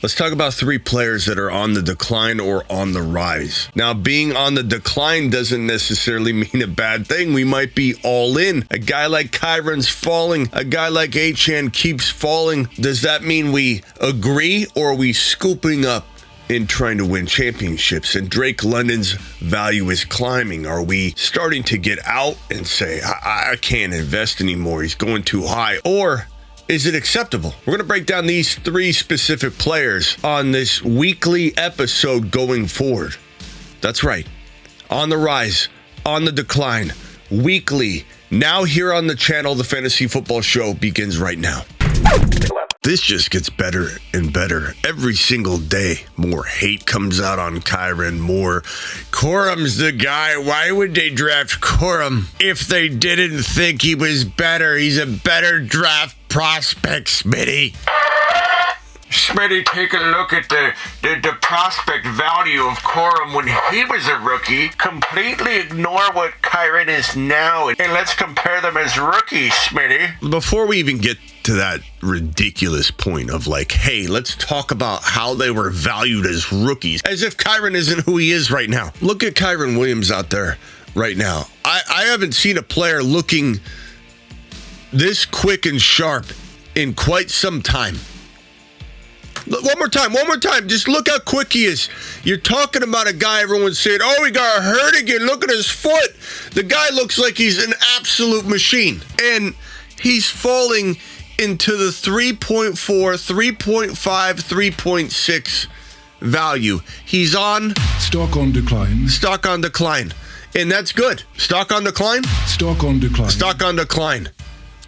Let's talk about three players that are on the decline or on the rise. Now, being on the decline doesn't necessarily mean a bad thing. We might be all in. A guy like Kyren's falling. A guy like Achane keeps falling. Does that mean we agree, or are we scooping up in trying to win championships? And Drake London's value is climbing. Are we starting to get out and say, I can't invest anymore, he's going too high? Or is it acceptable? We're going to break down these three specific players on this weekly episode going forward. That's right. On the rise, on the decline, weekly. Now here on the channel, the Fantasy Football Show begins right now. This just gets better and better every single day. More hate comes out on Kyren, more Corum's the guy. Why would they draft Corum if they didn't think he was better? He's a better draft prospect, Smitty. Smitty, take a look at the prospect value of Corum when he was a rookie. Completely ignore what Kyren is now, and let's compare them as rookies, Smitty. Before we even get to that ridiculous point of like, hey, let's talk about how they were valued as rookies, as if Kyren isn't who he is right now. Look at Kyren Williams out there right now. I haven't seen a player looking this quick and sharp in quite some time. One more time. Just look how quick he is. You're talking about a guy everyone's saying, oh, he got hurt again. Look at his foot. The guy looks like he's an absolute machine. And he's falling into the 3.4, 3.5, 3.6 value. He's on stock on decline. And that's good. Stock on decline? Stock on decline.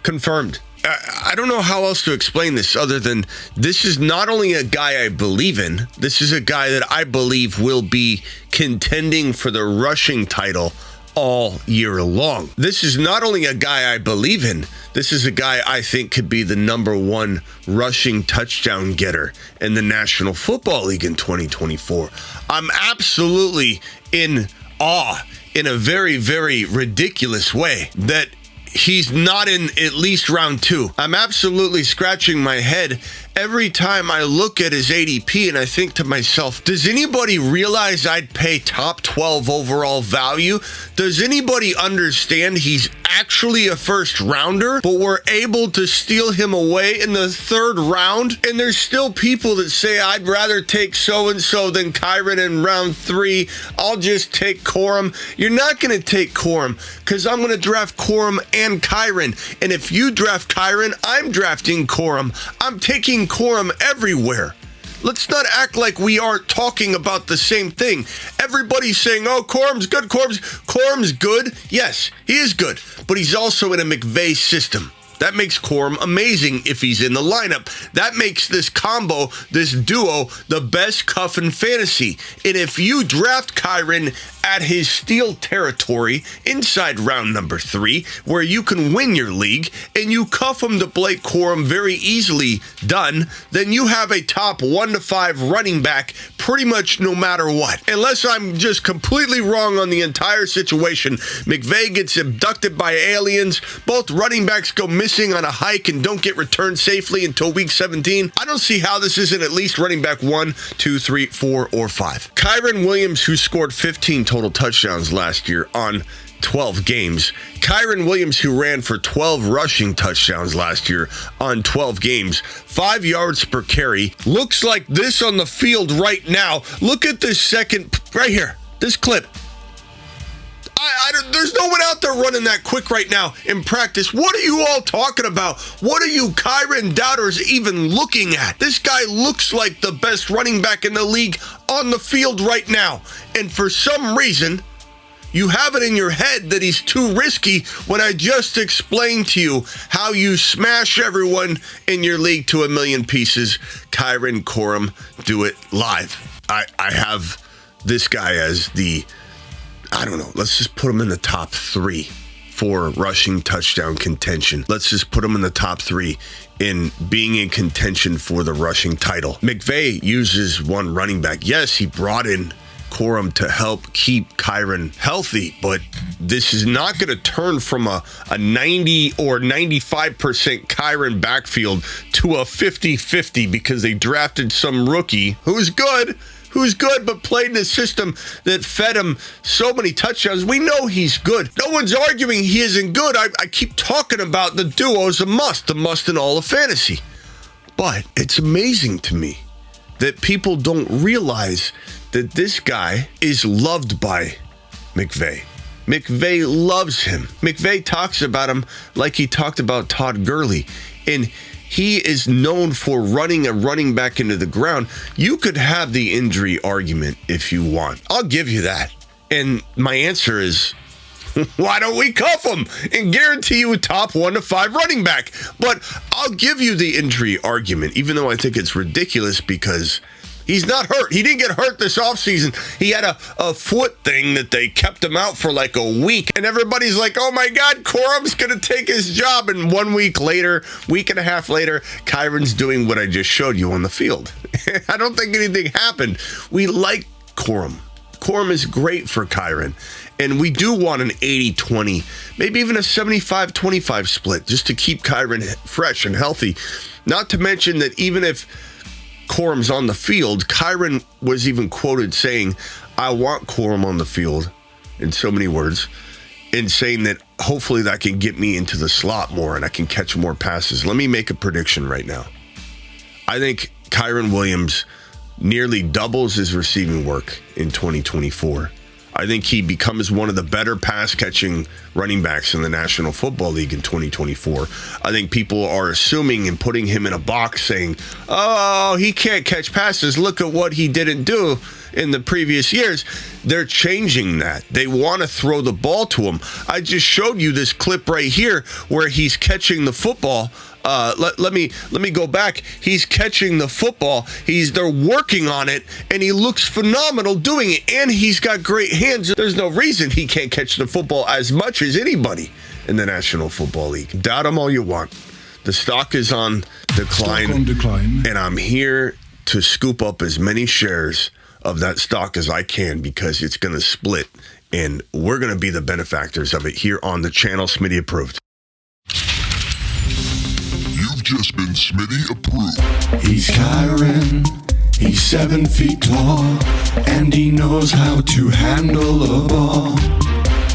Confirmed. I don't know how else to explain this other than this is not only a guy I believe in, this is a guy that I believe will be contending for the rushing title all year long. This is not only a guy I believe in, this is a guy I think could be the number one rushing touchdown getter in the National Football League in 2024. I'm absolutely in awe in a very, very ridiculous way that he's not in at least round two. I'm absolutely scratching my head every time I look at his ADP and I think to myself, does anybody realize I'd pay top 12 overall value? Does anybody understand he's actually a first rounder, but we're able to steal him away in the third round? And there's still people that say, I'd rather take so-and-so than Kyren in round 3. I'll just take Corum. You're not going to take Corum because I'm going to draft Corum and Kyren. And if you draft Kyren, I'm drafting Corum. I'm taking Corum everywhere. Let's not act like we aren't talking about the same thing. Everybody's saying, oh, Corum's good. Corum's good. Yes, he is good. But he's also in a McVay system. That makes Corum amazing if he's in the lineup. That makes this combo, this duo, the best cuff in fantasy. And if you draft Kyren at his steal territory inside round number 3, where you can win your league, and you cuff him to Blake Corum very easily done, then you have a top 1 to 5 running back pretty much no matter what. Unless I'm just completely wrong on the entire situation. McVay gets abducted by aliens. Both running backs go missing on a hike and don't get returned safely until week 17. I don't see how this isn't at least running back 1, 2, 3, 4, or 5. Kyren Williams, who scored 15 total touchdowns last year on 12 games. Kyren Williams, who ran for 12 rushing touchdowns last year on 12 games, 5 yards per carry. Looks like this on the field right now. Look at this second, right here, this clip. There's no one out there running that quick right now in practice. What are you all talking about? What are you Kyren doubters even looking at? This guy looks like the best running back in the league on the field right now. And for some reason, you have it in your head that he's too risky when I just explained to you how you smash everyone in your league to a million pieces. Kyren, Corum, do it live. I have this guy as the, I don't know, let's just put him in the top 3 for rushing touchdown contention. Let's just put him in the top 3 in being in contention for the rushing title. McVay uses one running back. Yes, he brought in Corum to help keep Kyren healthy, but this is not going to turn from a 90 or 95% Kyren backfield to a 50-50 because they drafted some rookie who's good, but played in a system that fed him so many touchdowns. We know he's good. No one's arguing he isn't good. I keep talking about the duo is a must in all of fantasy. But it's amazing to me that people don't realize that this guy is loved by McVay. McVay loves him. McVay talks about him like he talked about Todd Gurley. And he is known for running a running back into the ground. You could have the injury argument if you want. I'll give you that. And my answer is, why don't we cuff him and guarantee you a top 1 to 5 running back? But I'll give you the injury argument, even though I think it's ridiculous because he's not hurt. He didn't get hurt this offseason. He had a foot thing that they kept him out for like a week. And everybody's like, oh my God, Corum's going to take his job. And 1 week later, week and a half later, Kyren's doing what I just showed you on the field. I don't think anything happened. We like Corum. Corum is great for Kyren. And we do want an 80-20, maybe even a 75-25 split just to keep Kyren fresh and healthy. Not to mention that even if Corum's on the field, Kyren was even quoted saying, I want Corum on the field, in so many words, and saying that hopefully that can get me into the slot more and I can catch more passes. Let me make a prediction right now. I think Kyren Williams nearly doubles his receiving work in 2024. I think he becomes one of the better pass-catching running backs in the National Football League in 2024. I think people are assuming and putting him in a box saying, oh, he can't catch passes. Look at what he didn't do in the previous years. They're changing that. They want to throw the ball to him. I just showed you this clip right here where he's catching the football. Let me go back. He's catching the football. They're working on it, and he looks phenomenal doing it. And he's got great hands. There's no reason he can't catch the football as much as anybody in the National Football League. Doubt him all you want. The stock is on decline, and I'm here to scoop up as many shares of that stock as I can because it's going to split, and we're going to be the benefactors of it here on the channel. Smitty approved. Just been Smitty approved. He's Kyren, he's 7 feet tall, and he knows how to handle a ball.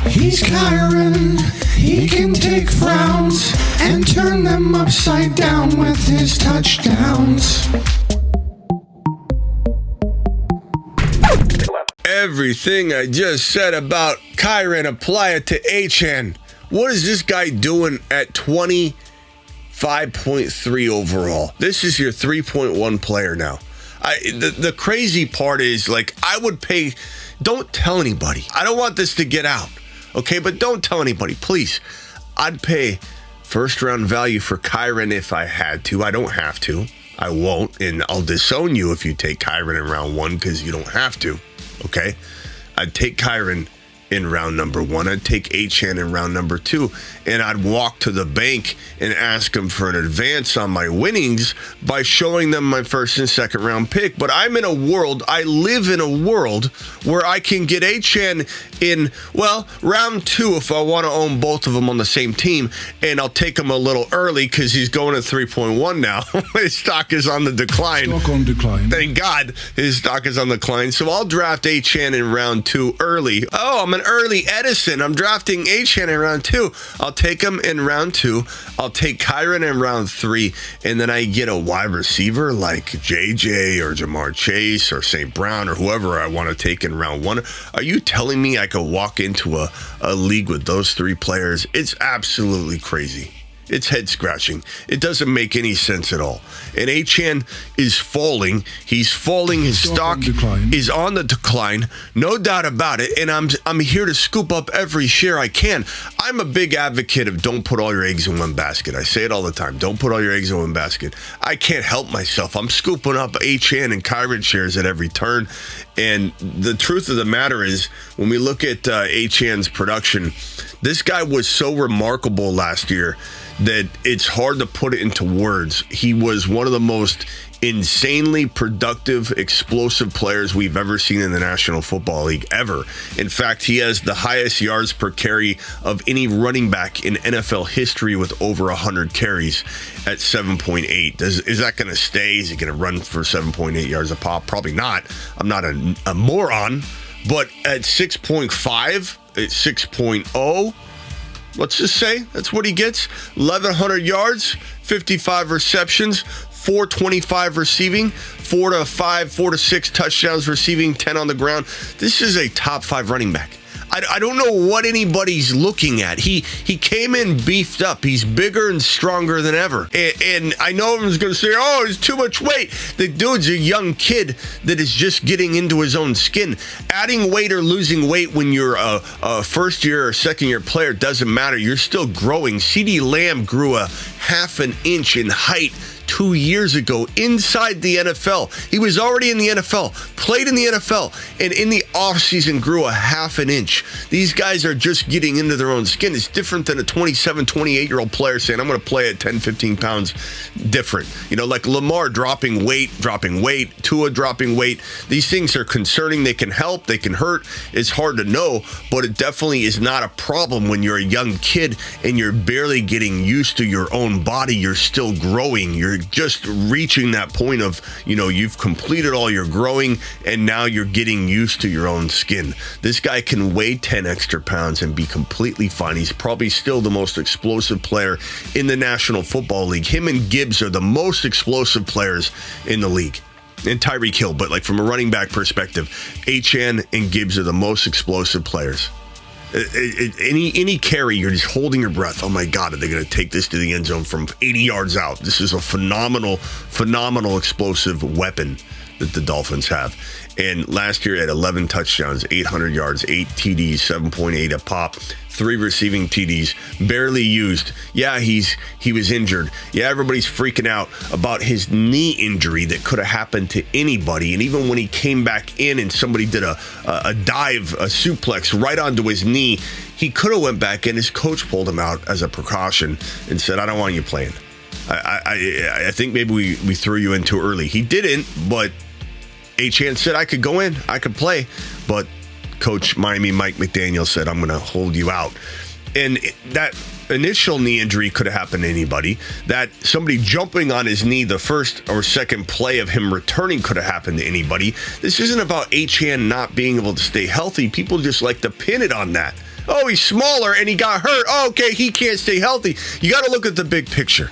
He's Kyren, he can take frowns and turn them upside down with his touchdowns. Everything I just said about Kyren, apply it to Achane. What is this guy doing at 5.3 overall? This is your 3.1 player now. The crazy part is, like, I would pay, don't tell anybody. I don't want this to get out, okay? But don't tell anybody, please. I'd pay first round value for Kyren if I had to. I don't have to. I won't, and I'll disown you if you take Kyren in round 1 because you don't have to, okay? I'd take Kyren in round number 1. I'd take Achane in round number 2, and I'd walk to the bank and ask them for an advance on my winnings by showing them my first and second round pick. But I live in a world where I can get Achane in, round 2 if I want to own both of them on the same team, and I'll take him a little early because he's going at 3.1 now. His stock is on the decline. Stock on decline. Thank God his stock is on the decline. So I'll draft Achane in round 2 early. Oh, I'm an early Edison. I'm drafting Achane in round 2. I'll take him in round 2. I'll take Kyren in round 3, and then I get a wide receiver like JJ or Jamar Chase or St. Brown or whoever I want to take in round 1. Are you telling me I could walk into a league with those 3 players? It's absolutely crazy. It's head scratching. It doesn't make any sense at all. And Achane is falling. He's falling. His stock is on the decline. No doubt about it. And I'm here to scoop up every share I can. I'm a big advocate of don't put all your eggs in one basket. I say it all the time. Don't put all your eggs in one basket. I can't help myself. I'm scooping up Achane and Kyren shares at every turn. And the truth of the matter is, when we look at Achane's production, this guy was so remarkable last year that it's hard to put it into words. He was one of the most insanely productive, explosive players we've ever seen in the National Football League, ever. In fact, he has the highest yards per carry of any running back in NFL history with over 100 carries at 7.8. Is that going to stay? Is he going to run for 7.8 yards a pop? Probably not. I'm not a moron. But at 6.5, at 6.0, let's just say that's what he gets. 1,100 yards, 55 receptions, 425 receiving, 4 to 6 touchdowns receiving, 10 on the ground. This is a top 5 running back. I don't know what anybody's looking at. He came in beefed up. He's bigger and stronger than ever. And I know everyone's going to say, oh, he's too much weight. The dude's a young kid that is just getting into his own skin. Adding weight or losing weight when you're a first-year or second-year player doesn't matter. You're still growing. CeeDee Lamb grew a half an inch in height 2 years ago inside the NFL. He was already in the NFL, played in the NFL, and in the offseason grew a half an inch. These guys are just getting into their own skin. It's different than a 27, 28-year-old player saying, I'm going to play at 10, 15 pounds different. You know, like Lamar dropping weight, Tua dropping weight. These things are concerning. They can help, they can hurt. It's hard to know, but it definitely is not a problem when you're a young kid and you're barely getting used to your own body. You're still growing. You're just reaching that point of, you know, you've completed all your growing and now you're getting used to your own skin. This guy can weigh 10 extra pounds and be completely fine. He's probably still the most explosive player in the National Football League. Him and Gibbs are the most explosive players in the league. And Tyreek Hill, but like from a running back perspective, Achane and Gibbs are the most explosive players. Any carry, you're just holding your breath. Oh my God, are they going to take this to the end zone from 80 yards out? This is a phenomenal explosive weapon that the Dolphins have. And last year at 11 touchdowns, 800 yards, 8 TDs, 7.8 a pop, 3 receiving TDs, barely used. Yeah, he was injured. Yeah, everybody's freaking out about his knee injury that could have happened to anybody. And even when he came back in and somebody did a dive, a suplex right onto his knee, he could have went back in. His coach pulled him out as a precaution and said, I don't want you playing. I think maybe we threw you in too early. He didn't, but Achane said I could go in, I could play, but Coach Miami Mike McDaniel said I'm going to hold you out. And that initial knee injury could have happened to anybody. That somebody jumping on his knee the first or second play of him returning could have happened to anybody. This isn't about Achane not being able to stay healthy. People just like to pin it on that. Oh, he's smaller and he got hurt. Oh, okay, he can't stay healthy. You got to look at the big picture.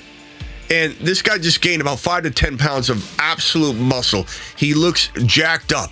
And this guy just gained about 5 to 10 pounds of absolute muscle. He looks jacked up.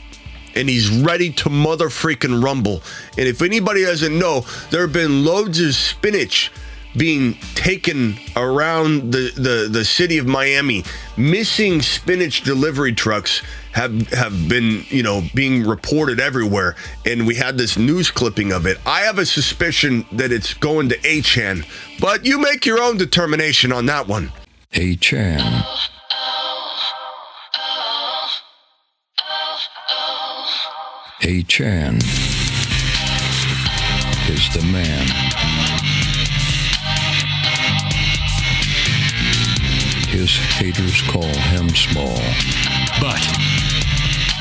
And he's ready to mother freaking rumble. And if anybody doesn't know, there have been loads of spinach being taken around the city of Miami. Missing spinach delivery trucks have been, you know, being reported everywhere. And we had this news clipping of it. I have a suspicion that it's going to Achane, but you make your own determination on that one. Achane. Achane is the man. His haters call him small, but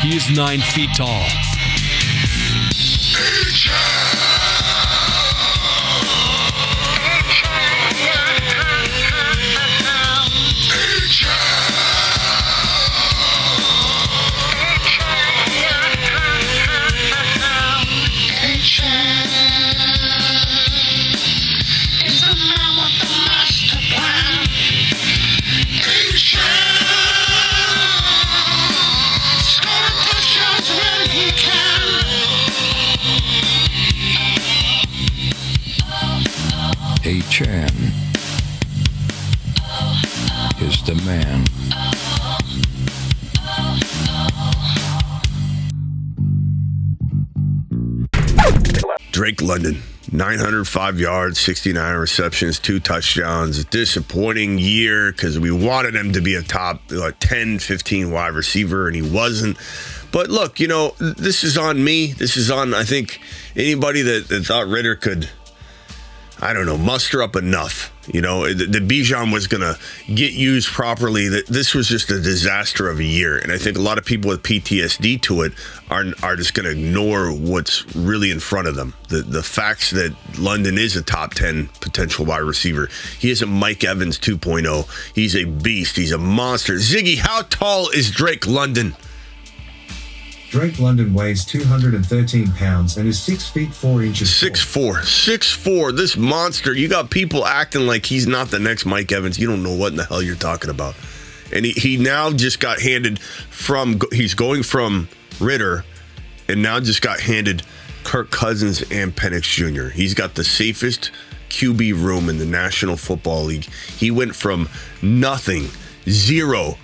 he is 9 feet tall. Achane is the man. Drake London, 905 yards, 69 receptions, 2 touchdowns. A disappointing year because we wanted him to be a top 10, 15 wide receiver, and he wasn't. But look, you know, this is on me. This is on, I think, anybody that thought Ritter could, I don't know, muster up enough. You know, the Bijan was going to get used properly. This was just a disaster of a year. And I think a lot of people with PTSD to it are just going to ignore what's really in front of them. The facts that London is a top 10 potential wide receiver. He is a Mike Evans 2.0. He's a beast. He's a monster. Ziggy, how tall is Drake London? Drake London weighs 213 pounds and is 6 feet 4 inches. 6'4". This monster. You got people acting like he's not the next Mike Evans. You don't know what in the hell you're talking about. And he now just got handed he's going from Ritter and now just got handed Kirk Cousins and Penix Jr. He's got the safest QB room in the National Football League. He went from nothing, zero,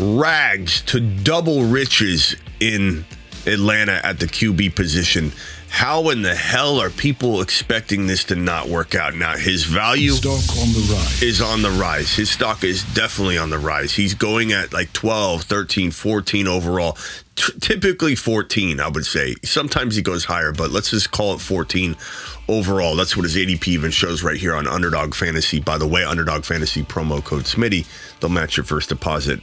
rags to double riches in Atlanta at the QB position. How in the hell are people expecting this to not work out? Now, his value is on the rise. His stock is definitely on the rise. He's going at like 12, 13, 14 overall. Typically 14, I would say. Sometimes he goes higher, but let's just call it 14 overall. That's what his ADP even shows right here on Underdog Fantasy. By the way, Underdog Fantasy promo code Smitty. They'll match your first deposit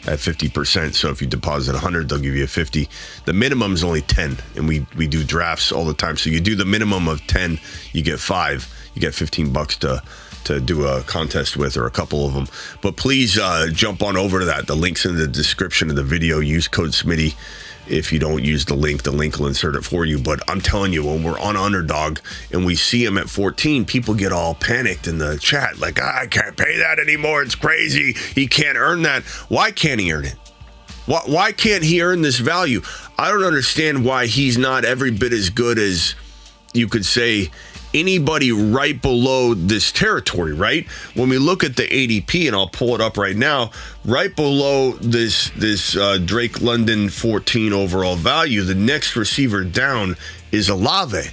at 50%. So if you deposit 100, they'll give you a 50. The minimum is only 10, and we do drafts all the time. So you do the minimum of 10, you get 5. You get $15 to do a contest with, or a couple of them. But please jump on over to that. The link's in the description of the video. Use code Smitty. If you don't use the link will insert it for you. But I'm telling you, when we're on Underdog and we see him at 14, people get all panicked in the chat. Like, I can't pay that anymore. It's crazy. He can't earn that. Why can't he earn it? Why can't he earn this value? I don't understand why he's not every bit as good as, you could say, anybody right below this territory, right? When we look at the ADP, and I'll pull it up right now, right below this Drake London 14 overall value, the next receiver down is Olave.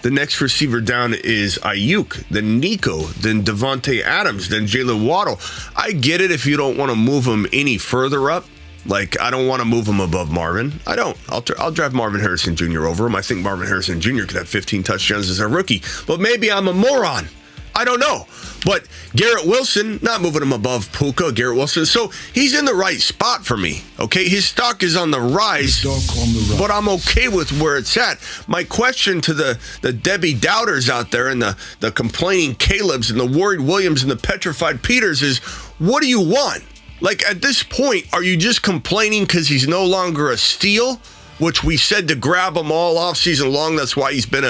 The next receiver down is Ayuk, then Nico, then Devontae Adams, then Jalen Waddle. I get it if you don't want to move him any further up. Like, I don't want to move him above Marvin. I don't. I'll draft Marvin Harrison Jr. over him. I think Marvin Harrison Jr. could have 15 touchdowns as a rookie. But maybe I'm a moron. I don't know. But Garrett Wilson, not moving him above Puka, Garrett Wilson. So he's in the right spot for me. Okay, his stock is on the rise, but I'm okay with where it's at. My question to the Debbie Doubters out there, and the complaining Calebs and the worried Williams and the petrified Peters is, what do you want? Like, at this point, are you just complaining because he's no longer a steal, which we said to grab him all offseason long? That's why he's been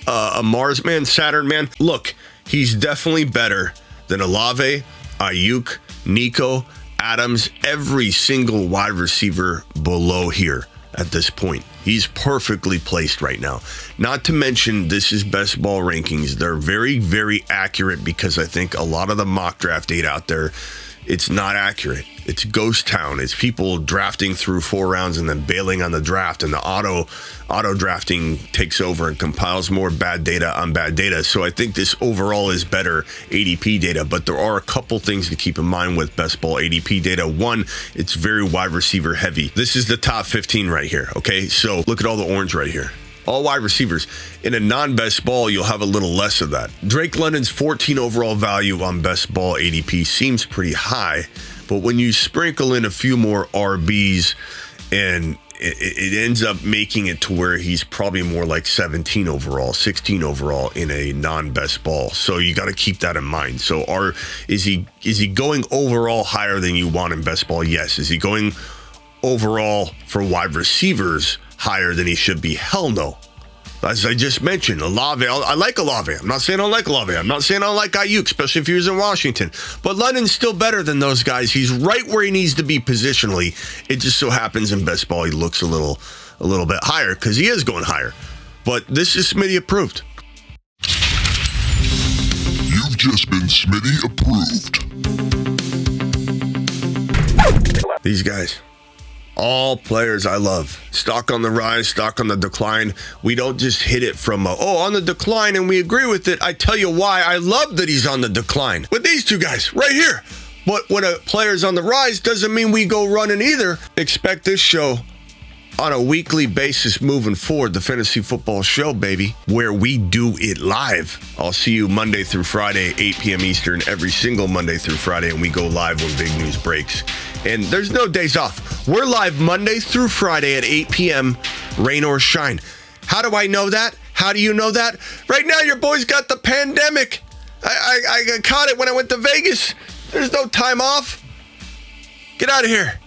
a Mars man, Saturn man. Look, he's definitely better than Olave, Ayuk, Nico, Adams, every single wide receiver below here at this point. He's perfectly placed right now. Not to mention, this is best ball rankings. They're very, very accurate, because I think a lot of the mock draft data out there, it's not accurate. It's ghost town. It's people drafting through 4 rounds and then bailing on the draft, and the auto drafting takes over and compiles more bad data on bad data. So I think this overall is better ADP data, but there are a couple things to keep in mind with best ball ADP data. One, it's very wide receiver heavy. This is the top 15 right here. Okay, so look at all the orange right here. All wide receivers. In a non-best ball, you'll have a little less of that. Drake London's 14 overall value on best ball ADP seems pretty high, but when you sprinkle in a few more RBs, and it ends up making it to where he's probably more like 17 overall, 16 overall in a non-best ball. So you got to keep that in mind. So is he going overall higher than you want in best ball? Yes. Is he going overall for wide receivers higher than he should be? Hell no. As I just mentioned, Olave, I like Olave. I'm not saying I don't like Olave. I'm not saying I don't like Ayuk, especially if he was in Washington. But London's still better than those guys. He's right where he needs to be positionally. It just so happens in best ball he looks a little bit higher, because he is going higher. But this is Smitty approved. You've just been Smitty approved. These guys, all players I love. Stock on the rise, stock on the decline. We don't just hit it from, on the decline, and we agree with it. I tell you why I love that he's on the decline. With these two guys right here. But when a player's on the rise, doesn't mean we go running either. Expect this show on a weekly basis moving forward, the Fantasy Football Show, baby, where we do it live. I'll see you Monday through Friday, 8 p.m. Eastern, every single Monday through Friday, and we go live when big news breaks. And there's no days off. We're live Monday through Friday at 8 p.m., rain or shine. How do I know that? How do you know that? Right now, your boy's got the pandemic. I caught it when I went to Vegas. There's no time off. Get out of here.